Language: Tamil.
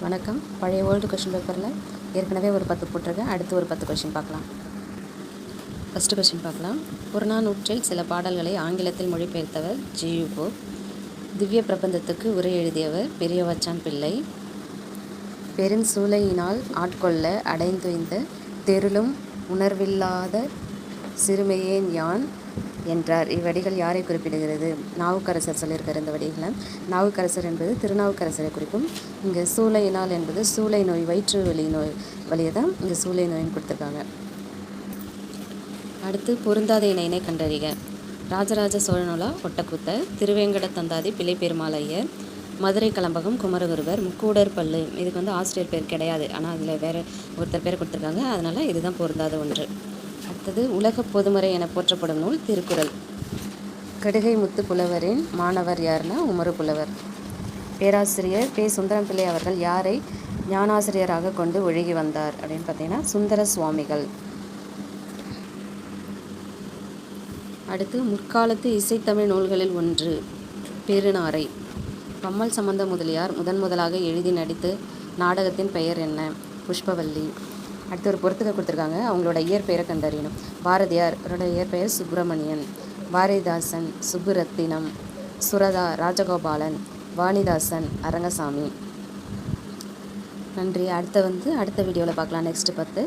வணக்கம். பழைய ஓல்டு கொஷின் பேப்பரில் ஏற்கனவே ஒரு 10 போட்டிருக்கேன். அடுத்து ஒரு 10 கொஷின் பார்க்கலாம். ஃபஸ்ட்டு கொஷின் பார்க்கலாம். புறநானூற்றில் சில பாடல்களை ஆங்கிலத்தில் மொழிபெயர்த்தவர் ஜி.யு. போப். திவ்ய பிரபந்தத்துக்கு உரை எழுதியவர் பெரியவச்சான் பிள்ளை. பெருஞ்சூளையினால் ஆட்கொள்ள அடைந்துய்ந்த தெருளும் உணர்வில்லாத சிறுமையேன் யான் என்றார். இவ்வடிகள் யாரை குறிப்பிடுகிறது? நாவுக்கரசர் சொல்லியிருக்கார் இந்த வடிகளை. நாவுக்கரசர் என்பது திருநாவுக்கரசரை குறிக்கும். இங்கே சூளையினால் என்பது சூளை நோய், வயிற்று வலி நோய் வலியை தான் இங்கே சூளை நோயின்னு கொடுத்துருக்காங்க. அடுத்து பொருந்தாத இணையினை கண்டறிக. ராஜராஜ சோழநூலா ஒட்டக்கூத்த, திருவேங்கட தந்தாதி பிள்ளை பெருமாள் ஐயர், மதுரை கலம்பகம் குமரகுருவர், முக்கூடர் பல்லு. இதுக்கு ஆசிரியர் பேர் கிடையாது, ஆனால் அதில் வேறு ஒருத்தர் பேர் கொடுத்துருக்காங்க. அதனால் இதுதான் பொருந்தாத ஒன்று. அடுத்தது உலக பொதுமறை என போற்றப்படும் நூல் திருக்குறள். கடுகை முத்து புலவரின் மாணவர் யாருன்னா உமறு புலவர். பேராசிரியர் பே. சுந்தரம் பிள்ளை அவர்கள் யாரை ஞானாசிரியராக கொண்டு ஒழுகி வந்தார் அப்படின்னு பார்த்தீங்கன்னா சுந்தர சுவாமிகள். அடுத்து முற்காலத்து இசைத்தமிழ் நூல்களில் ஒன்று பெருநாரை. பம்மல் சம்பந்த முதலியார் முதலாக எழுதி நடித்து நாடகத்தின் பெயர் என்ன? புஷ்பவல்லி. அடுத்து ஒரு பொறுத்துக்க கொடுத்துருக்காங்க. அவங்களோட இயற்பெயரை கண்டறியணும். பாரதியார் அவரோட இயற்பெயர் சுப்பிரமணியன், பாரதிதாசன் சுப்புரத்தினம், சுரதா ராஜகோபாலன், வாணிதாசன் அரங்கசாமி. நன்றி. அடுத்த வீடியோவில் பார்க்கலாம். நெக்ஸ்ட்டு 10.